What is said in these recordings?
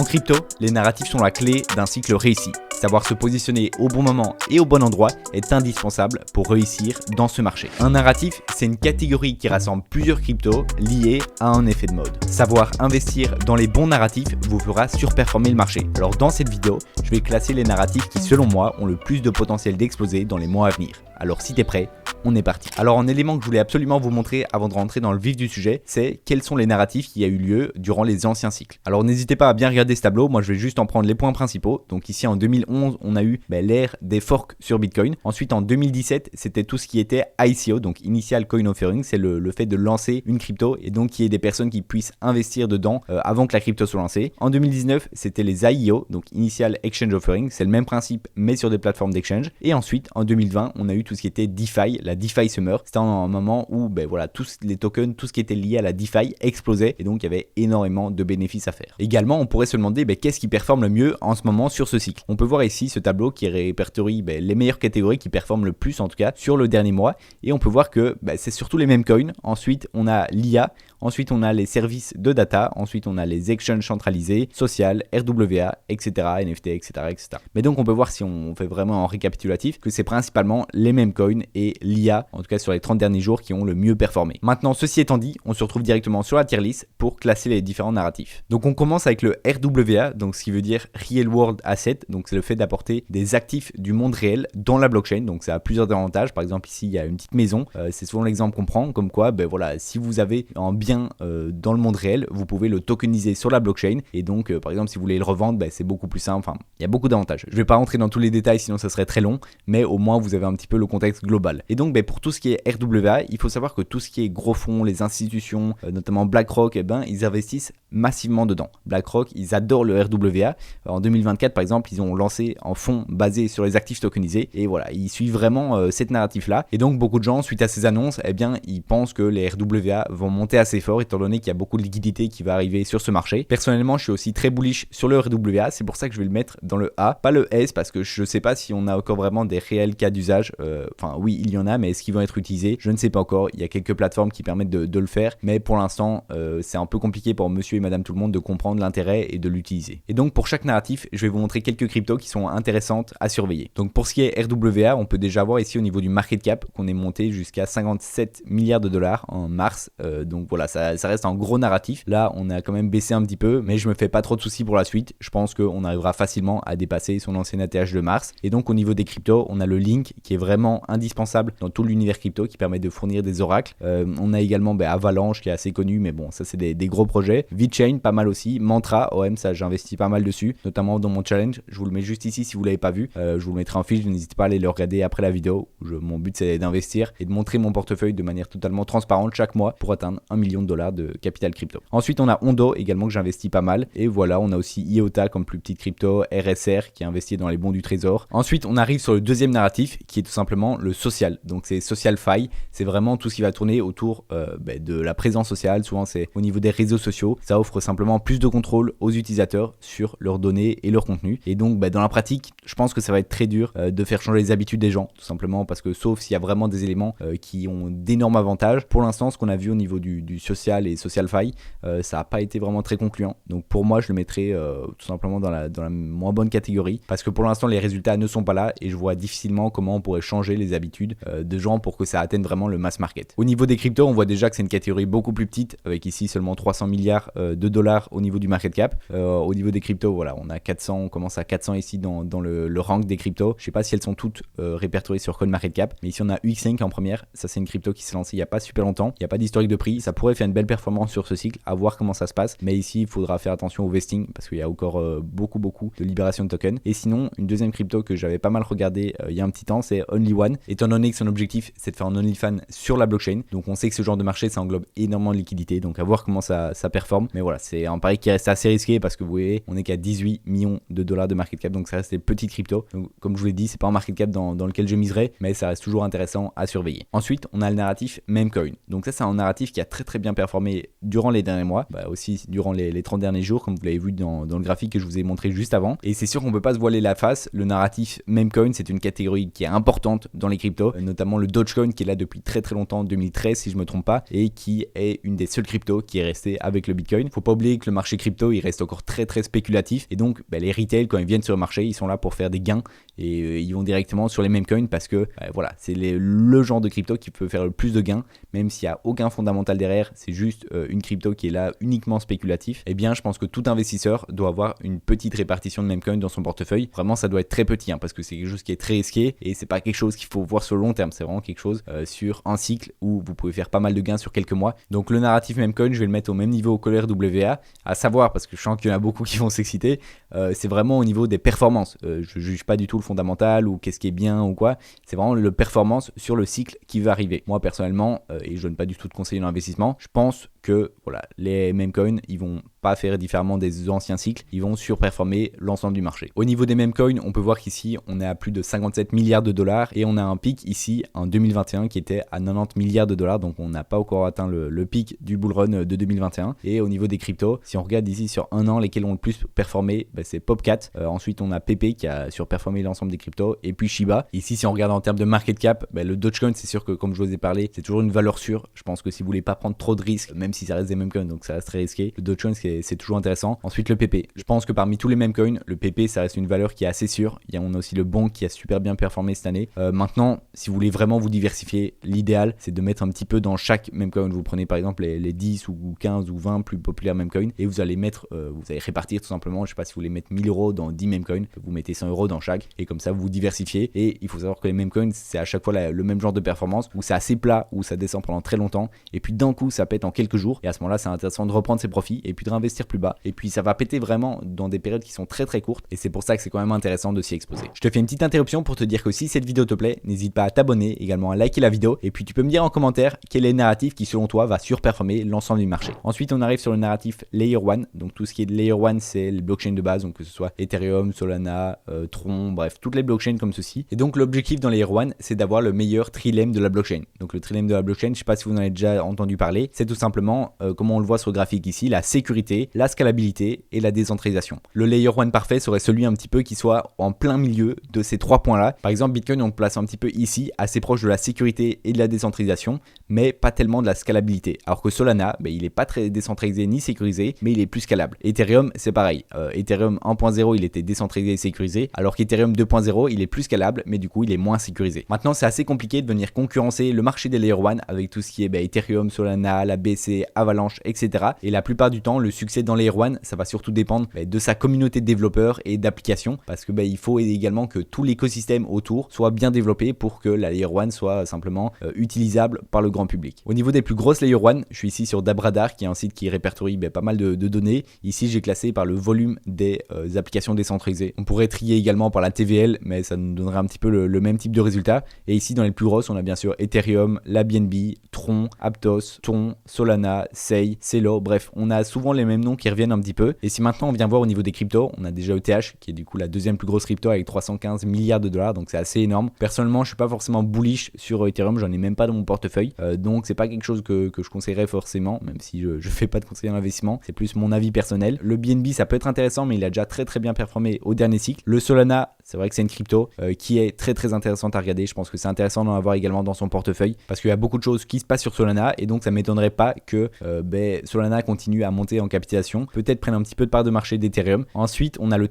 En crypto, les narratifs sont la clé d'un cycle réussi. Savoir se positionner au bon moment et au bon endroit est indispensable pour réussir dans ce marché. Un narratif, c'est une catégorie qui rassemble plusieurs cryptos liés à un effet de mode. Savoir investir dans les bons narratifs vous fera surperformer le marché. Alors dans cette vidéo, je vais classer les narratifs qui selon moi ont le plus de potentiel d'exploser dans les mois à venir. Alors si t'es prêt, on est parti. Alors un élément que je voulais absolument vous montrer avant de rentrer dans le vif du sujet, c'est quels sont les narratifs qui a eu lieu durant les anciens cycles. Alors n'hésitez pas à bien regarder ce tableau, moi je vais juste en prendre les points principaux. Donc ici en 2011, on a eu l'ère des forks sur Bitcoin. Ensuite en 2017, c'était tout ce qui était ICO, donc Initial Coin Offering, c'est le fait de lancer une crypto et donc qu'il y ait des personnes qui puissent investir dedans avant que la crypto soit lancée. En 2019, c'était les IEO, donc Initial Exchange Offering, c'est le même principe mais sur des plateformes d'exchange. Et ensuite en 2020, on a eu tout ce qui était DeFi, la DeFi Summer. C'était un moment où tous les tokens, tout ce qui était lié à la DeFi explosait et donc il y avait énormément de bénéfices à faire. Également, on pourrait se demander qu'est-ce qui performe le mieux en ce moment sur ce cycle. On peut voir ici ce tableau qui répertorie les meilleures catégories qui performent le plus en tout cas sur le dernier mois et on peut voir que c'est surtout les mêmes coins. Ensuite, on a l'IA. Ensuite, on a les services de data. Ensuite, on a les exchanges centralisés, social, RWA, etc., NFT, etc., etc. Mais donc, on peut voir si on fait vraiment en récapitulatif que c'est principalement les mêmes coins et l'IA, en tout cas sur les 30 derniers jours, qui ont le mieux performé. Maintenant, ceci étant dit, on se retrouve directement sur la tier list pour classer les différents narratifs. Donc, on commence avec le RWA, donc ce qui veut dire Real World Asset. Donc, c'est le fait d'apporter des actifs du monde réel dans la blockchain. Donc, ça a plusieurs avantages. Par exemple, ici, il y a une petite maison. C'est souvent l'exemple qu'on prend, comme quoi, si vous avez un bien dans le monde réel, vous pouvez le tokeniser sur la blockchain et donc par exemple si vous voulez le revendre, c'est beaucoup plus simple, il y a beaucoup d'avantages. Je ne vais pas rentrer dans tous les détails sinon ça serait très long, mais au moins vous avez un petit peu le contexte global. Et donc pour tout ce qui est RWA, il faut savoir que tout ce qui est gros fonds, les institutions, notamment BlackRock, ils investissent massivement dedans. BlackRock, ils adorent le RWA. En 2024 par exemple, ils ont lancé un fonds basé sur les actifs tokenisés et voilà, ils suivent vraiment cette narratif là et donc beaucoup de gens suite à ces annonces, ils pensent que les RWA vont monter assez fort étant donné qu'il y a beaucoup de liquidité qui va arriver sur ce marché. Personnellement, je suis aussi très bullish sur le RWA, c'est pour ça que je vais le mettre dans le A, pas le S, parce que je ne sais pas si on a encore vraiment des réels cas d'usage. Oui, il y en a, mais est-ce qu'ils vont être utilisés? Je ne sais pas encore. Il y a quelques plateformes qui permettent de le faire, mais pour l'instant, c'est un peu compliqué pour monsieur et madame tout le monde de comprendre l'intérêt et de l'utiliser. Et donc, pour chaque narratif, je vais vous montrer quelques cryptos qui sont intéressantes à surveiller. Donc, pour ce qui est RWA, on peut déjà voir ici au niveau du market cap qu'on est monté jusqu'à 57 milliards de dollars en mars. Donc voilà, ça reste un gros narratif. Là, on a quand même baissé un petit peu, mais je me fais pas trop de soucis pour la suite. Je pense qu'on arrivera facilement à dépasser son ancien ATH de mars. Et donc, au niveau des cryptos, on a le Link qui est vraiment indispensable dans tout l'univers crypto qui permet de fournir des oracles. On a également Avalanche qui est assez connu, mais bon, ça c'est des gros projets. VeChain, pas mal aussi. Mantra, ça j'investis pas mal dessus, notamment dans mon challenge. Je vous le mets juste ici si vous l'avez pas vu. Je vous le mettrai en fiche, n'hésitez pas à aller le regarder après la vidéo. Mon but c'est d'investir et de montrer mon portefeuille de manière totalement transparente chaque mois pour atteindre $1 million de capital crypto. Ensuite, on a Ondo également que j'investis pas mal. Et voilà, on a aussi IOTA comme plus petite crypto, RSR qui investit dans les bons du trésor. Ensuite, on arrive sur le deuxième narratif qui est tout simplement le social. Donc, c'est SocialFi. C'est vraiment tout ce qui va tourner autour de la présence sociale. Souvent, c'est au niveau des réseaux sociaux. Ça offre simplement plus de contrôle aux utilisateurs sur leurs données et leur contenu. Et donc, dans la pratique, je pense que ça va être très dur de faire changer les habitudes des gens. Tout simplement parce que sauf s'il y a vraiment des éléments qui ont d'énormes avantages. Pour l'instant, ce qu'on a vu au niveau du social et SocialFi, ça n'a pas été vraiment très concluant. Donc pour moi, je le mettrais tout simplement dans la moins bonne catégorie parce que pour l'instant, les résultats ne sont pas là et je vois difficilement comment on pourrait changer les habitudes de gens pour que ça atteigne vraiment le mass market. Au niveau des cryptos, on voit déjà que c'est une catégorie beaucoup plus petite avec ici seulement 300 milliards de dollars au niveau du market cap. Au niveau des cryptos, voilà, on commence à 400 ici dans le rank des cryptos. Je sais pas si elles sont toutes répertoriées sur CoinMarketCap, mais ici on a UX5 en première. Ça, c'est une crypto qui s'est lancée il n'y a pas super longtemps. Il n'y a pas d'historique de prix. Ça pourrait faire une belle performance sur ce cycle, à voir comment ça se passe. Mais ici, il faudra faire attention au vesting parce qu'il y a encore beaucoup de libération de tokens. Et sinon, une deuxième crypto que j'avais pas mal regardé il y a un petit temps, c'est OnlyOne. Étant donné que son objectif, c'est de faire un OnlyFans sur la blockchain. Donc, on sait que ce genre de marché, ça englobe énormément de liquidités. Donc, à voir comment ça performe. Mais voilà, c'est un pari qui reste assez risqué parce que vous voyez, on est qu'à 18 millions de dollars de market cap. Donc, ça reste des petites cryptos. Donc, comme je vous l'ai dit, c'est pas un market cap dans lequel je miserai, mais ça reste toujours intéressant à surveiller. Ensuite, on a le narratif Memecoin. Donc, ça, c'est un narratif qui a très bien performé durant les derniers mois, aussi durant les 30 derniers jours, comme vous l'avez vu dans le graphique que je vous ai montré juste avant. Et c'est sûr qu'on peut pas se voiler la face, le narratif memecoin, c'est une catégorie qui est importante dans les cryptos, notamment le Dogecoin qui est là depuis très très longtemps, 2013 si je me trompe pas, et qui est une des seules cryptos qui est restée avec le Bitcoin. Faut pas oublier que le marché crypto, il reste encore très très spéculatif, et donc les retail, quand ils viennent sur le marché, ils sont là pour faire des gains, et ils vont directement sur les memecoins parce que voilà, c'est le genre de crypto qui peut faire le plus de gains, même s'il n'y a aucun fondamental derrière, c'est juste une crypto qui est là uniquement spéculatif. Eh bien je pense que tout investisseur doit avoir une petite répartition de memecoin dans son portefeuille. Vraiment ça doit être très petit, parce que c'est quelque chose qui est très risqué, et c'est pas quelque chose qu'il faut voir sur le long terme, c'est vraiment quelque chose sur un cycle où vous pouvez faire pas mal de gains sur quelques mois. Donc le narratif memecoin, je vais le mettre au même niveau que le RWA, à savoir, parce que je sens qu'il y en a beaucoup qui vont s'exciter, c'est vraiment au niveau des performances. Je juge pas du tout le fondamental ou qu'est-ce qui est bien ou quoi, c'est vraiment le performance sur le cycle qui va arriver. Moi personnellement, et je donne pas du tout de conseils d'investissement, je pense que voilà, les memecoins, ils vont pas faire différemment des anciens cycles, ils vont surperformer l'ensemble du marché. Au niveau des memecoins, on peut voir qu'ici on est à plus de 57 milliards de dollars, et on a un pic ici en 2021 qui était à 90 milliards de dollars, donc on n'a pas encore atteint le pic du bull run de 2021. Et au niveau des cryptos, si on regarde ici sur un an lesquels ont le plus performé, c'est Popcat, ensuite on a PP qui a surperformé l'ensemble des cryptos, et puis Shiba. Ici si on regarde en termes de market cap, le Dogecoin, c'est sûr que comme je vous ai parlé, c'est toujours une valeur sûre. Je pense que si vous voulez pas prendre trop de risques, même si ça reste des memecoins, donc ça reste très risqué, le Dogecoin c'est toujours intéressant. Ensuite le PP, je pense que parmi tous les memecoins, le PP ça reste une valeur qui est assez sûre. On a aussi le Bonk qui a super bien performé cette année. Maintenant, si vous voulez vraiment vous diversifier, l'idéal c'est de mettre un petit peu dans chaque memecoin. Vous prenez par exemple les 10 ou 15 ou 20 plus populaires memecoins, et vous allez mettre, vous allez répartir tout simplement, je sais pas si vous voulez mettre 1000 euros dans 10 memecoins, vous mettez 100 euros dans chaque, et comme ça vous vous diversifiez. Et il faut savoir que les memecoins, c'est à chaque fois le même genre de performance, où c'est assez plat, où ça descend pendant très longtemps, et puis d'un coup ça pète en quelques jours, et à ce moment là c'est intéressant de reprendre ses profits et puis de réinvestir plus bas, et puis ça va péter vraiment dans des périodes qui sont très très courtes, et c'est pour ça que c'est quand même intéressant de s'y exposer. Je te fais une petite interruption pour te dire que si cette vidéo te plaît, n'hésite pas à t'abonner, également à liker la vidéo, et puis tu peux me dire en commentaire quel est le narratif qui selon toi va surperformer l'ensemble du marché. Ensuite on arrive sur le narratif Layer 1, donc tout ce qui est de Layer 1 c'est les blockchains de base, donc que ce soit Ethereum, Solana, Tron, bref toutes les blockchains comme ceci. Et donc l'objectif dans Layer 1 c'est d'avoir le meilleur trilemme de la blockchain. Donc le trilemme de la blockchain, je sais pas si vous en avez déjà entendu parler, c'est tout simplement comme on le voit sur le graphique ici, la sécurité, la scalabilité et la décentralisation. Le Layer 1 parfait serait celui un petit peu qui soit en plein milieu de ces trois points là. Par exemple Bitcoin on le place un petit peu ici, assez proche de la sécurité et de la décentralisation, mais pas tellement de la scalabilité. Alors que Solana, il est pas très décentralisé ni sécurisé, mais il est plus scalable. Ethereum c'est pareil, Ethereum 1.0 il était décentralisé et sécurisé, alors qu'Ethereum 2.0 il est plus scalable, mais du coup il est moins sécurisé. Maintenant c'est assez compliqué de venir concurrencer le marché des Layer 1 avec tout ce qui est Ethereum, Solana, la BC, Avalanche, etc. Et la plupart du temps le succès dans Layer 1 ça va surtout dépendre de sa communauté de développeurs et d'applications, parce que il faut également que tout l'écosystème autour soit bien développé pour que la Layer 1 soit simplement utilisable par le grand public. Au niveau des plus grosses Layer 1, je suis ici sur Dabradar qui est un site qui répertorie pas mal de données. Ici j'ai classé par le volume des applications décentralisées. On pourrait trier également par la TVL, mais ça nous donnerait un petit peu le même type de résultat. Et ici dans les plus grosses on a bien sûr Ethereum, la BNB, Tron, Aptos, Ton, Solana, Sei, Celo, bref on a souvent les mêmes noms qui reviennent un petit peu. Et si maintenant on vient voir au niveau des cryptos, on a déjà ETH qui est du coup la deuxième plus grosse crypto avec 315 milliards de dollars, donc c'est assez énorme. Personnellement je suis pas forcément bullish sur Ethereum, j'en ai même pas dans mon portefeuille, donc c'est pas quelque chose que je conseillerais forcément, même si je fais pas de conseil d'investissement, c'est plus mon avis personnel. Le BNB ça peut être intéressant, mais il a déjà très bien performé au dernier cycle. Le Solana, c'est vrai que c'est une crypto qui est très intéressante à regarder. Je pense que c'est intéressant d'en avoir également dans son portefeuille, parce qu'il y a beaucoup de choses qui se passent sur Solana, et donc ça m'étonnerait pas que Solana continue à monter en capitalisation, peut-être prenne un petit peu de part de marché d'Ethereum. Ensuite on a le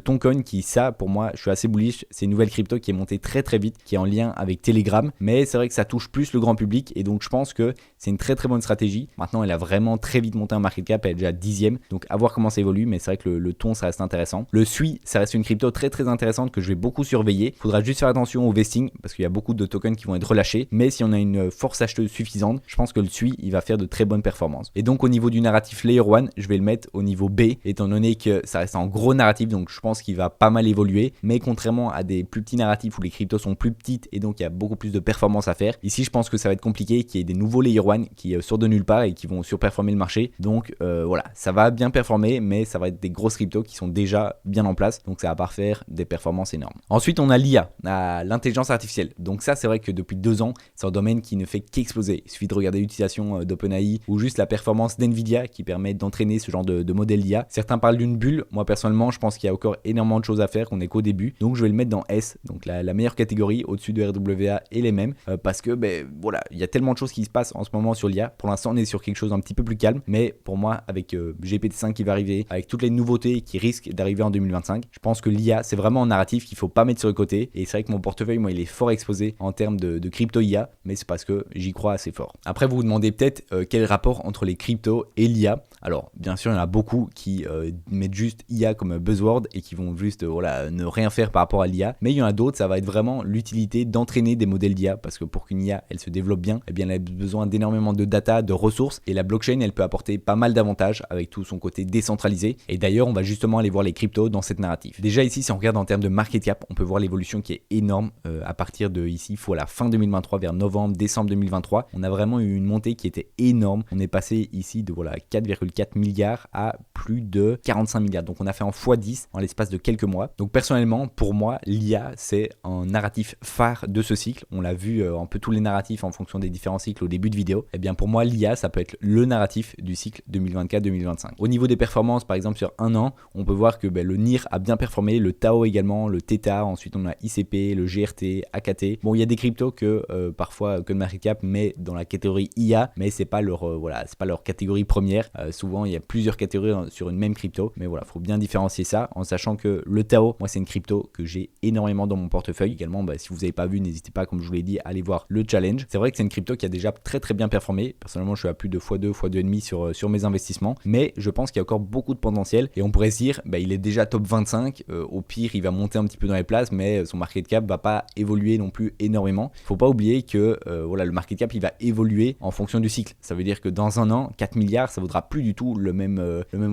Toncoin qui, ça pour moi je suis assez bullish, c'est une nouvelle crypto qui est montée très vite, qui est en lien avec Telegram, mais c'est vrai que ça touche plus le grand public, et donc je pense que c'est une très bonne stratégie. Maintenant elle a vraiment très vite monté en market cap, elle est déjà 10e, donc à voir comment ça évolue, mais c'est vrai que le Ton ça reste intéressant. Le SUI ça reste une crypto très intéressante que je vais beaucoup surveiller. Faudra juste faire attention au vesting, parce qu'il y a beaucoup de tokens qui vont être relâchés, mais si on a une force acheteuse suffisante, je pense que le SUI il va faire de très bonnes performances. Et donc au niveau du narratif Layer 1, je vais le mettre au niveau B, étant donné que ça reste en gros narratif, donc je pense qu'il va pas mal évoluer, mais contrairement à des plus petits narratifs où les cryptos sont plus petites et donc il y a beaucoup plus de performance à faire, ici je pense que ça va être compliqué qu'il y ait des nouveaux Layer 1 qui sortent de nulle part et qui vont surperformer le marché. Donc voilà, ça va bien performer, mais ça va être des grosses cryptos qui sont déjà bien en place, donc ça va pas faire des performances performance énorme. Ensuite, on a l'IA, l'intelligence artificielle. Donc ça, c'est vrai que depuis 2 ans, c'est un domaine qui ne fait qu'exploser. Il suffit de regarder l'utilisation d'OpenAI ou juste la performance d'NVIDIA qui permet d'entraîner ce genre de modèle d'IA. Certains parlent d'une bulle. Moi, personnellement, je pense qu'il y a encore énormément de choses à faire, qu'on n'est qu'au début. Donc, je vais le mettre dans S, donc la meilleure catégorie au-dessus de RWA et les mêmes. Parce que, voilà, il y a tellement de choses qui se passent en ce moment sur l'IA. Pour l'instant, on est sur quelque chose d'un petit peu plus calme. Mais pour moi, avec GPT-5 qui va arriver, avec toutes les nouveautés qui risquent d'arriver en 2025, je pense que l'IA, c'est vraiment un narratif qu'il ne faut pas mettre sur le côté. Et c'est vrai que mon portefeuille, moi, il est fort exposé en termes de crypto IA, mais c'est parce que j'y crois assez fort. Après, vous vous demandez peut-être quel est le rapport entre les cryptos et l'IA. Alors, bien sûr, il y en a beaucoup qui mettent juste IA comme buzzword et qui vont juste ne rien faire par rapport à l'IA. Mais il y en a d'autres, ça va être vraiment l'utilité d'entraîner des modèles d'IA, parce que pour qu'une IA, elle se développe bien, eh bien, elle a besoin d'énormément de data, de ressources, et la blockchain, elle peut apporter pas mal d'avantages avec tout son côté décentralisé. Et d'ailleurs, on va justement aller voir les cryptos dans cette narrative. Déjà ici, si on regarde en termes de market cap, on peut voir l'évolution qui est énorme à partir de ici, il faut à la fin 2023, vers novembre, décembre 2023. On a vraiment eu une montée qui était énorme. On est passé ici de 4,4 milliards à plus de 45 milliards. Donc on a fait en x10 en l'espace de quelques mois. Donc personnellement, pour moi, l'IA, c'est un narratif phare de ce cycle. On l'a vu un peu tous les narratifs en fonction des différents cycles au début de vidéo. Et bien pour moi, l'IA, ça peut être le narratif du cycle 2024-2025. Au niveau des performances, par exemple sur un an, on peut voir que le NIR a bien performé, le TAO également, le Theta, ensuite on a ICP, le GRT, AKT. Bon, il y a des cryptos que parfois que le market cap met dans la catégorie IA, mais c'est pas leur c'est pas leur catégorie première. Souvent il y a plusieurs catégories sur une même crypto, mais voilà, faut bien différencier ça en sachant que le TAO, moi c'est une crypto que j'ai énormément dans mon portefeuille également. Si vous n'avez pas vu, n'hésitez pas, comme je vous l'ai dit, à aller voir le challenge. C'est vrai que c'est une crypto qui a déjà très très bien performé. Personnellement, je suis à plus de x2, x2,5 sur mes investissements, mais je pense qu'il y a encore beaucoup de potentiel et on pourrait se dire il est déjà top 25, au pire il va monter un petit peu dans les places, mais son market cap va pas évoluer non plus énormément. Faut pas oublier que le market cap il va évoluer en fonction du cycle. Ça veut dire que dans un an, 4 milliards ça vaudra plus du tout le même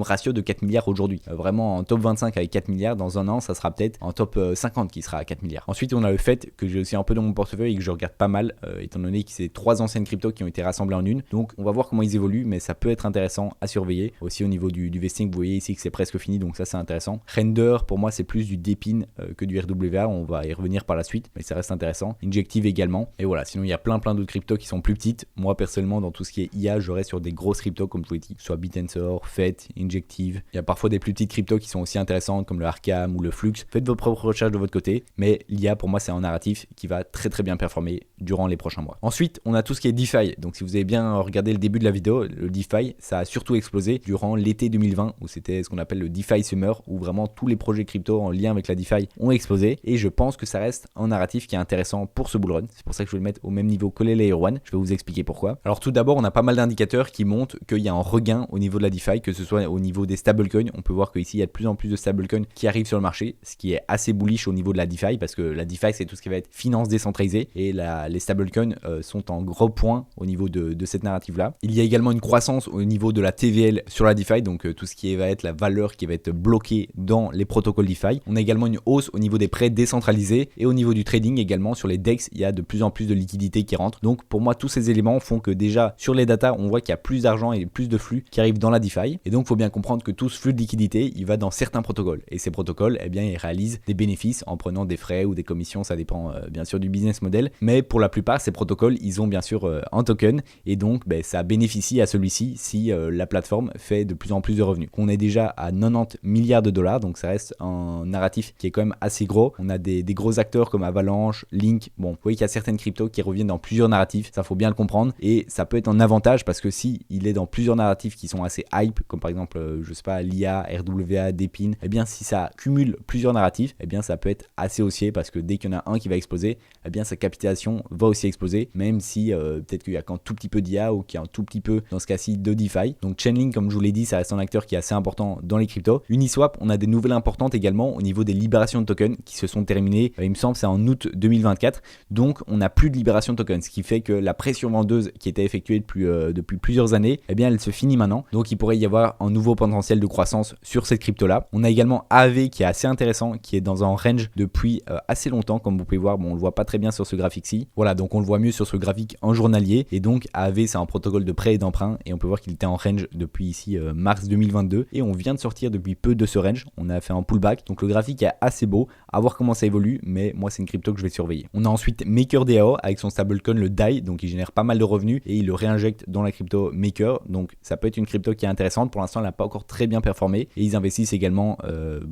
ratio de 4 milliards aujourd'hui. Vraiment en top 25 avec 4 milliards, dans un an ça sera peut-être en top 50 qui sera à 4 milliards. Ensuite on a le fait que j'ai aussi un peu dans mon portefeuille et que je regarde pas mal, étant donné que c'est 3 anciennes cryptos qui ont été rassemblées en une. Donc on va voir comment ils évoluent, mais ça peut être intéressant à surveiller. Aussi au niveau du vesting, vous voyez ici que c'est presque fini, donc ça c'est intéressant. Render pour moi c'est plus du DePIN que du RWA, on va y revenir par la suite, mais ça reste intéressant. Injective également, et voilà, sinon il y a plein d'autres cryptos qui sont plus petites. Moi personnellement dans tout ce qui est IA, j'aurais sur des grosses cryptos comme je vous l'ai dit, soit Bitensor, FET, Injective. Il y a parfois des plus petites cryptos qui sont aussi intéressantes comme le Arcam ou le Flux. Faites vos propres recherches de votre côté, mais l'IA pour moi c'est un narratif qui va très très bien performer durant les prochains mois. Ensuite on a tout ce qui est DeFi, donc si vous avez bien regardé le début de la vidéo, le DeFi ça a surtout explosé durant l'été 2020 où c'était ce qu'on appelle le DeFi Summer, où vraiment tous les projets crypto en lien avec la DeFi ont explosé, et je pense que ça reste un narratif qui est intéressant pour ce bullrun. C'est pour ça que je vais le mettre au même niveau que les Layer 1. Je vais vous expliquer pourquoi. Alors tout d'abord, on a pas mal d'indicateurs qui montrent qu'il y a un regain au niveau de la DeFi, que ce soit au niveau des stablecoins. On peut voir qu'ici il y a de plus en plus de stablecoins qui arrivent sur le marché, ce qui est assez bullish au niveau de la DeFi, parce que la DeFi c'est tout ce qui va être finance décentralisée, et les stablecoins sont en gros point au niveau de cette narrative là. Il y a également une croissance au niveau de la TVL sur la DeFi, donc tout ce qui va être la valeur qui va être bloquée dans les protocoles DeFi. On a également une hausse au niveau des prêts décentralisés, et au niveau du trading également sur les DEX, il y a de plus en plus de liquidités qui rentrent. Donc pour moi tous ces éléments font que déjà sur les datas on voit qu'il y a plus d'argent et plus de flux qui arrivent dans la DeFi, et donc il faut bien comprendre que tout ce flux de liquidité il va dans certains protocoles, et ces protocoles ils réalisent des bénéfices en prenant des frais ou des commissions, ça dépend bien sûr du business model, mais pour la plupart ces protocoles ils ont bien sûr un token, et donc ça bénéficie à celui-ci si la plateforme fait de plus en plus de revenus. On est déjà à 90 milliards de dollars, donc ça reste un narratif qui est quand même assez gros. On a des gros acteurs comme Avalanche, Link. Bon, vous voyez qu'il y a certaines cryptos qui reviennent dans plusieurs narratifs, ça faut bien le comprendre, et ça peut être un avantage parce que si il est dans plusieurs narratifs qui sont assez hype, comme par exemple je sais pas l'IA, RWA, DePIN, si ça cumule plusieurs narratifs, ça peut être assez haussier, parce que dès qu'il y en a un qui va exploser, sa capitalisation va aussi exploser, même si peut-être qu'il y a qu'un tout petit peu d'IA ou qu'il y a un tout petit peu dans ce cas-ci de DeFi. Donc Chainlink, comme je vous l'ai dit, ça reste un acteur qui est assez important dans les cryptos. Uniswap, on a des nouvelles importantes également au niveau des libérations de tokens qui se sont terminées, il me semble c'est en août 2024, donc on n'a plus de libération de tokens, ce qui fait que la pression vendeuse qui était effectuée depuis plusieurs années, elle se finit maintenant. maintenant. Donc il pourrait y avoir un nouveau potentiel de croissance sur cette crypto-là. On a également AAV qui est assez intéressant, qui est dans un range depuis assez longtemps, comme vous pouvez voir. Bon, on le voit pas très bien sur ce graphique-ci. Voilà, donc on le voit mieux sur ce graphique en journalier. Et donc AAV, c'est un protocole de prêt et d'emprunt. Et on peut voir qu'il était en range depuis ici mars 2022. Et on vient de sortir depuis peu de ce range. On a fait un pullback. Donc le graphique est assez beau. À voir comment ça évolue. Mais moi, c'est une crypto que je vais surveiller. On a ensuite MakerDAO avec son stablecoin, le DAI. Donc il génère pas mal de revenus et il le réinjecte dans la crypto Maker. Donc ça peut être une crypto qui est intéressante. Pour l'instant, elle n'a pas encore très bien performé. Et ils investissent également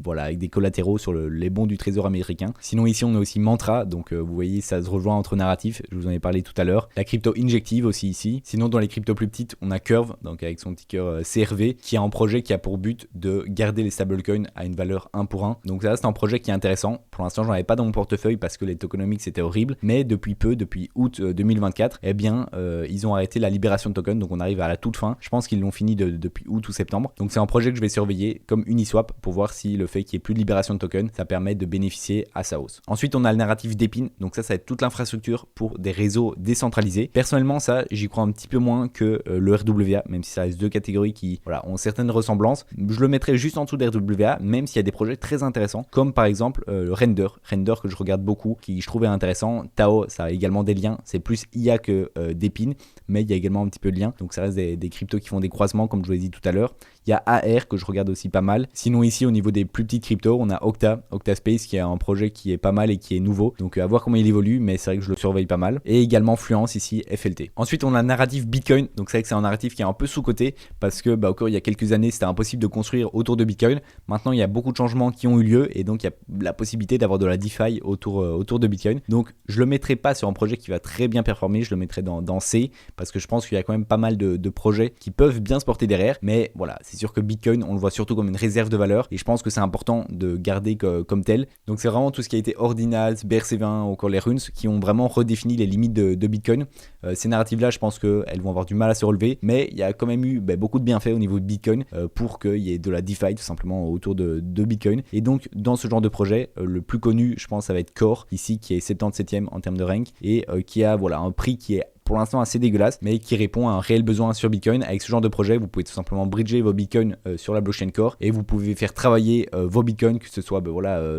voilà, avec des collatéraux sur les bons du trésor américain. Sinon ici, on a aussi Mantra. Donc vous voyez, ça se rejoint entre narratifs. Je vous en ai parlé tout à l'heure. La crypto injective aussi ici. Sinon, dans les cryptos plus petites, on a Curve, donc avec son ticker CRV, qui a un projet qui a pour but de garder les stablecoins à une valeur 1 pour 1. Donc ça, c'est un projet qui est intéressant. Pour l'instant, j'en avais pas dans mon portefeuille parce que les tokenomics c'était horrible. Mais depuis août 2024, eh bien, ils ont arrêté la libération de tokens. Donc on arrive à la toute fin. Je pense qu'ils l'ont fini depuis août ou septembre. Donc c'est un projet que je vais surveiller comme Uniswap pour voir si le fait qu'il n'y ait plus de libération de tokens, ça permet de bénéficier à sa hausse. Ensuite, on a le narratif d'Epin. Donc ça va être toute l'infrastructure pour des réseaux décentralisés. Personnellement, ça, j'y crois un petit peu moins que le RWA, même si ça reste deux catégories qui ont certaines ressemblances. Je le mettrai juste en dessous de RWA, même s'il y a des projets très intéressants, comme par exemple le Render que je regarde beaucoup, qui je trouvais intéressant. Tao, ça a également des liens. C'est plus IA que d'Epin, mais il y a également un petit peu de liens. Donc ça reste des cryptos qui font des croisements, comme je vous l'ai dit tout à l'heure. Il y a AR que je regarde aussi pas mal. Sinon ici, au niveau des plus petites cryptos, on a Octaspace qui est un projet qui est pas mal et qui est nouveau. Donc à voir comment il évolue, mais c'est vrai que je le surveille pas mal. Et également Fluence ici, FLT. Ensuite, on a le narratif Bitcoin. Donc c'est vrai que c'est un narratif qui est un peu sous-coté parce que au cours il y a quelques années, c'était impossible de construire autour de Bitcoin. Maintenant, il y a beaucoup de changements qui ont eu lieu et donc il y a la possibilité d'avoir de la DeFi autour de Bitcoin. Donc je le mettrai pas sur un projet qui va très bien performer, je le mettrai dans C parce que je pense qu'il y a quand même pas mal de projets qui peuvent bien se porter derrière. Mais voilà, c'est sûr que Bitcoin, on le voit surtout comme une réserve de valeur et je pense que c'est important de garder comme tel. Donc c'est vraiment tout ce qui a été Ordinals, BRC20 ou encore les Runes qui ont vraiment redéfini les limites de Bitcoin. Ces narratives-là, je pense qu'elles vont avoir du mal à se relever, mais il y a quand même eu beaucoup de bienfaits au niveau de Bitcoin pour qu'il y ait de la DeFi tout simplement autour de Bitcoin. Et donc dans ce genre de projet, le plus connu, je pense, ça va être Core ici qui est 77e en termes de rank et qui a un prix qui est pour l'instant assez dégueulasse, mais qui répond à un réel besoin sur Bitcoin. Avec ce genre de projet, vous pouvez tout simplement bridger vos Bitcoins sur la blockchain Core et vous pouvez faire travailler vos Bitcoins, que ce soit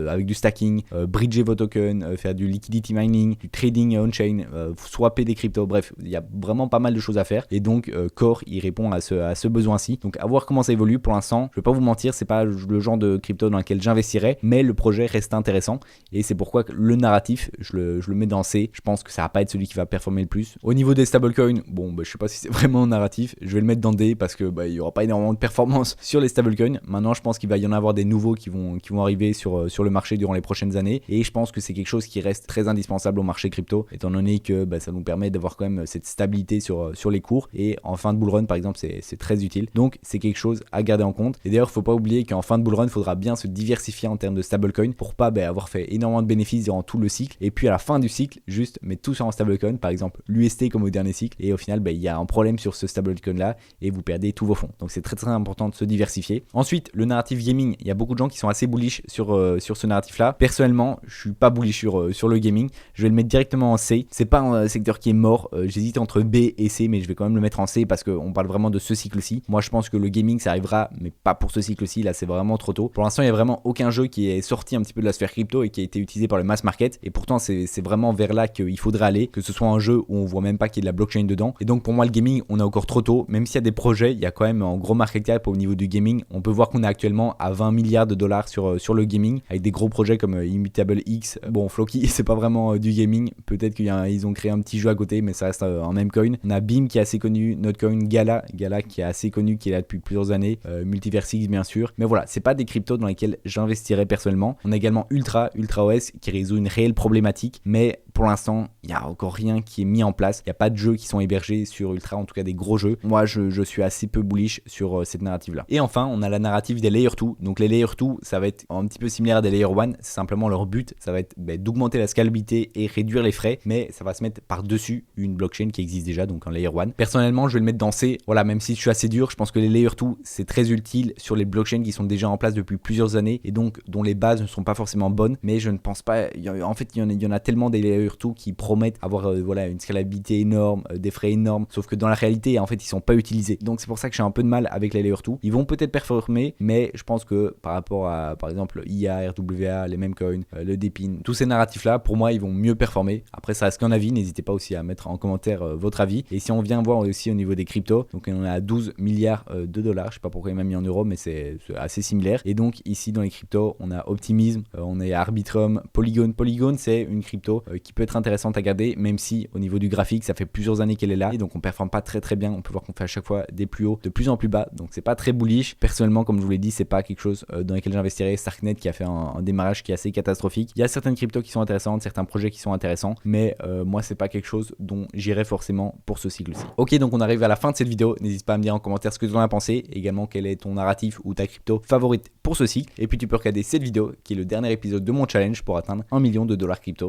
avec du stacking, bridger vos tokens, faire du liquidity mining, du trading on-chain, swapper des cryptos, bref, il y a vraiment pas mal de choses à faire. Et donc Core, il répond à ce besoin-ci. Donc à voir comment ça évolue. Pour l'instant, je vais pas vous mentir, c'est pas le genre de crypto dans lequel j'investirais, mais le projet reste intéressant et c'est pourquoi le narratif, je le mets dans C. Je pense que ça va pas être celui qui va performer le plus. Au niveau des stablecoins, je sais pas si c'est vraiment un narratif, je vais le mettre dans D parce que il y aura pas énormément de performance sur les stablecoins. Maintenant, je pense qu'il va y en avoir des nouveaux qui vont arriver sur le marché durant les prochaines années et je pense que c'est quelque chose qui reste très indispensable au marché crypto étant donné que ça nous permet d'avoir quand même cette stabilité sur les cours et en fin de bull run par exemple, c'est très utile. Donc c'est quelque chose à garder en compte. Et d'ailleurs, faut pas oublier qu'en fin de bull run, il faudra bien se diversifier en termes de stablecoin pour pas avoir fait énormément de bénéfices durant tout le cycle et puis à la fin du cycle, juste mettre tout sur un stablecoin, par exemple l'UST comme au dernier cycle et au final il y a un problème sur ce stablecoin là et vous perdez tous vos fonds. Donc c'est très très important de se diversifier. Ensuite, le narratif gaming, il y a beaucoup de gens qui sont assez bullish sur ce narratif là. Personnellement, je suis pas bullish sur le gaming. Je vais le mettre directement en C. C'est pas un secteur qui est mort. J'hésite entre B et C, mais je vais quand même le mettre en C parce qu'on parle vraiment de ce cycle-ci. Moi je pense que le gaming ça arrivera, mais pas pour ce cycle-ci. Là c'est vraiment trop tôt. Pour l'instant, il y a vraiment aucun jeu qui est sorti un petit peu de la sphère crypto et qui a été utilisé par le mass market. Et pourtant c'est vraiment vers là qu'il faudrait aller, que ce soit un jeu où on voit même pas qu'il y ait de la blockchain dedans. Et donc pour moi le gaming, on est encore trop tôt. Même s'il y a des projets, il y a quand même un gros market cap au niveau du gaming. On peut voir qu'on est actuellement à 20 milliards de dollars sur le gaming avec des gros projets comme Immutable X. Bon, Floki c'est pas vraiment du gaming. Peut-être qu'ils ont créé un petit jeu à côté, mais ça reste un meme coin. On a Beam qui est assez connu, Notcoin, Gala qui est assez connu, qui est là depuis plusieurs années, Multiversix bien sûr. Mais voilà, c'est pas des cryptos dans lesquels j'investirais personnellement. On a également UltraOS qui résout une réelle problématique, mais pour l'instant, il n'y a encore rien qui est mis en place. Il n'y a pas de jeux qui sont hébergés sur Ultra, en tout cas des gros jeux. Moi, je suis assez peu bullish sur cette narrative-là. Et enfin, on a la narrative des Layer 2. Donc les Layer 2, ça va être un petit peu similaire à des Layer 1. C'est simplement leur but, ça va être d'augmenter la scalabilité et réduire les frais, mais ça va se mettre par-dessus une blockchain qui existe déjà, donc un Layer 1. Personnellement, je vais le mettre dans C. Voilà, même si je suis assez dur, je pense que les Layer 2, c'est très utile sur les blockchains qui sont déjà en place depuis plusieurs années et donc dont les bases ne sont pas forcément bonnes, mais je ne pense pas... En fait, il y en a tellement des Layer Layer 2 qui promettent avoir voilà, une scalabilité énorme, des frais énormes, sauf que dans la réalité, en fait, ils sont pas utilisés. Donc c'est pour ça que j'ai un peu de mal avec les Layer 2. Ils vont peut-être performer, mais je pense que par rapport à, par exemple, IA, RWA, les Memecoin, le Depin, tous ces narratifs-là, pour moi, ils vont mieux performer. Après, ça reste qu'un avis. N'hésitez pas aussi à mettre en commentaire votre avis. Et si on vient voir aussi au niveau des cryptos, donc on est à 12 milliards de dollars. Je sais pas pourquoi il m'a mis en euros, mais c'est assez similaire. Et donc ici dans les cryptos, on a Optimism, on est Arbitrum, Polygon. Polygon, c'est une crypto qui peut être intéressante à garder, même si au niveau du graphique, ça fait plusieurs années qu'elle est là et donc on performe pas très bien. On peut voir qu'on fait à chaque fois des plus hauts de plus en plus bas, donc c'est pas très bullish. Personnellement, comme je vous l'ai dit, c'est pas quelque chose dans lequel j'investirais. Starknet qui a fait un démarrage qui est assez catastrophique. Il y a certaines cryptos qui sont intéressantes, certains projets qui sont intéressants, mais moi c'est pas quelque chose dont j'irai forcément pour ce cycle-ci. Ok, donc on arrive à la fin de cette vidéo. N'hésite pas à me dire en commentaire ce que tu en as pensé, également quel est ton narratif ou ta crypto favorite pour ce cycle. Et puis tu peux regarder cette vidéo qui est le dernier épisode de mon challenge pour atteindre 1 million de dollars crypto.